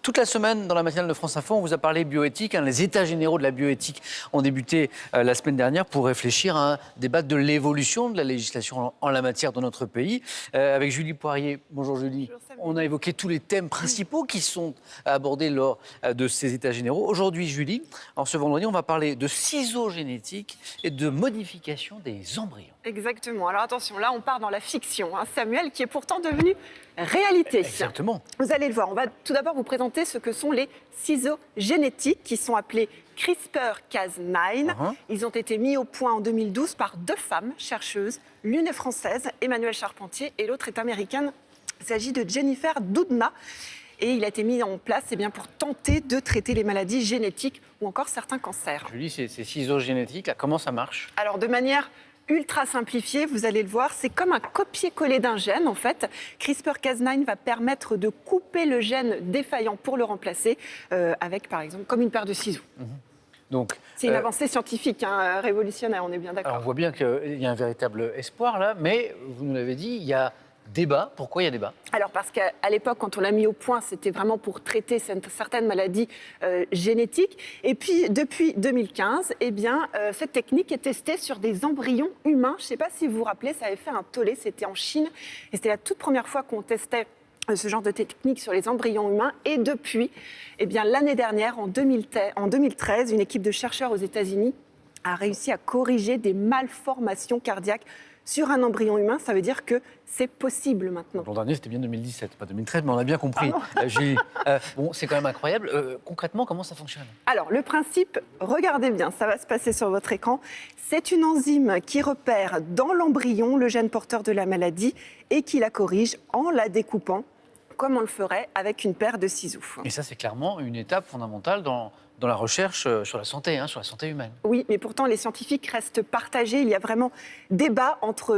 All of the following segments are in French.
Toute la semaine, dans la matinale de France Info, on vous a parlé bioéthique. Les états généraux de la bioéthique ont débuté la semaine dernière pour réfléchir à un débat de l'évolution de la législation en la matière dans notre pays. Avec Julie Poirier. Bonjour Julie. Bonjour, on a évoqué tous les thèmes principaux qui sont abordés lors de ces états généraux. Aujourd'hui, Julie, en ce vendredi, on va parler de ciseaux génétiques et de modification des embryons. Exactement. Alors attention, là on part dans la fiction, hein, Samuel, qui est pourtant devenu réalité. Exactement. Vous allez le voir, on va tout d'abord vous présenter ce que sont les ciseaux génétiques qui sont appelés CRISPR-Cas9. Ils ont été mis au point en 2012 par deux femmes chercheuses. L'une est française, Emmanuelle Charpentier, et l'autre est américaine. Il s'agit de Jennifer Doudna. Et il a été mis en place pour tenter de traiter les maladies génétiques ou encore certains cancers. Julie, ces ciseaux génétiques, là, comment ça marche? Alors de manière ultra simplifié, vous allez le voir, c'est comme un copier-coller d'un gène en fait. CRISPR-Cas9 va permettre de couper le gène défaillant pour le remplacer avec par exemple comme une paire de ciseaux. Donc, c'est une avancée scientifique, hein, révolutionnaire, on est bien d'accord. On voit bien qu'il y a un véritable espoir là, mais vous nous l'avez dit, il y a débat. Pourquoi il y a débat? Alors parce qu'à l'époque, quand on l'a mis au point, c'était vraiment pour traiter certaines maladies génétiques. Et puis depuis 2015, cette technique est testée sur des embryons humains. Je ne sais pas si vous vous rappelez, ça avait fait un tollé, c'était en Chine. Et c'était la toute première fois qu'on testait ce genre de technique sur les embryons humains. Et depuis, l'année dernière, en 2013, une équipe de chercheurs aux États-Unis a réussi à corriger des malformations cardiaques sur un embryon humain. Ça veut dire que c'est possible maintenant. L'an dernier, c'était bien 2017, pas 2013, mais on a bien compris. Bon, c'est quand même incroyable. Concrètement, comment ça fonctionne? Alors, le principe, regardez bien, ça va se passer sur votre écran. C'est une enzyme qui repère dans l'embryon le gène porteur de la maladie et qui la corrige en la découpant, comme on le ferait avec une paire de ciseaux. Et ça, c'est clairement une étape fondamentale dans la recherche sur la santé, sur la santé humaine. Oui, mais pourtant, les scientifiques restent partagés. Il y a vraiment débat entre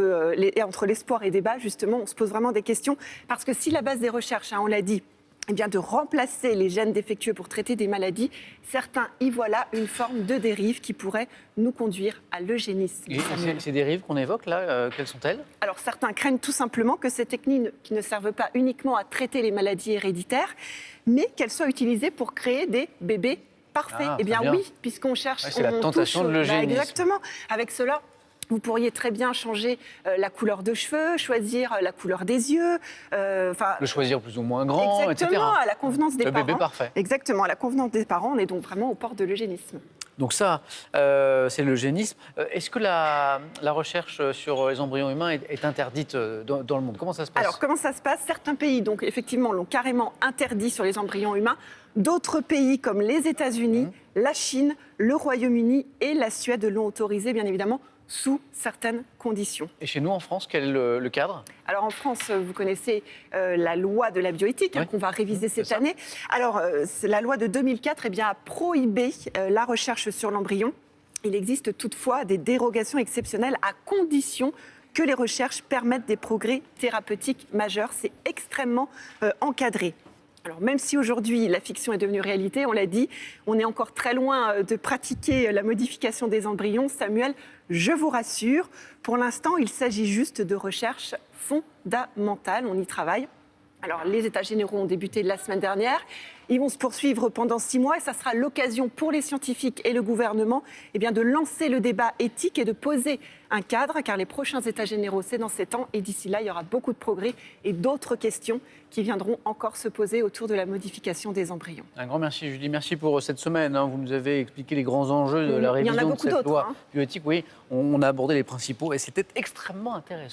l'espoir et débat, justement. On se pose vraiment des questions. Parce que si la base des recherches, on l'a dit, de remplacer les gènes défectueux pour traiter des maladies, certains y voient là une forme de dérive qui pourrait nous conduire à l'eugénisme. Et ces dérives qu'on évoque là, quelles sont-elles? Alors certains craignent tout simplement que ces techniques qui ne servent pas uniquement à traiter les maladies héréditaires, mais qu'elles soient utilisées pour créer des bébés parfaits. Oui, puisqu'on cherche... c'est la tentation de l'eugénisme. Exactement. Avec cela, vous pourriez très bien changer la couleur de cheveux, choisir la couleur des yeux. Le choisir plus ou moins grand, exactement, etc. À la convenance des parents. Le bébé parfait. Exactement, à la convenance des parents. On est donc vraiment aux portes de l'eugénisme. Donc ça, c'est l'eugénisme. Est-ce que la recherche sur les embryons humains est interdite dans le monde? Comment ça se passe? Alors, comment ça se passe? Certains pays, donc, effectivement, l'ont carrément interdit sur les embryons humains. D'autres pays, comme les États-Unis, la Chine, le Royaume-Uni et la Suède, l'ont autorisé, bien évidemment, sous certaines conditions. Et chez nous, en France, quel est le cadre? Alors en France, vous connaissez la loi de la bioéthique qu'on va réviser cette année. Alors la loi de 2004 a prohibé la recherche sur l'embryon. Il existe toutefois des dérogations exceptionnelles à condition que les recherches permettent des progrès thérapeutiques majeurs. C'est extrêmement encadré. Alors même si aujourd'hui la fiction est devenue réalité, on l'a dit, on est encore très loin de pratiquer la modification des embryons. Samuel, je vous rassure, pour l'instant il s'agit juste de recherche fondamentale, on y travaille. Alors les états généraux ont débuté la semaine dernière, ils vont se poursuivre pendant 6 mois et ça sera l'occasion pour les scientifiques et le gouvernement de lancer le débat éthique et de poser un cadre, car les prochains états généraux, c'est dans 7 ans et d'ici là, il y aura beaucoup de progrès et d'autres questions qui viendront encore se poser autour de la modification des embryons. Un grand merci Julie, merci pour cette semaine. Vous nous avez expliqué les grands enjeux de la révision de cette loi bioéthique. Oui, on a abordé les principaux et c'était extrêmement intéressant.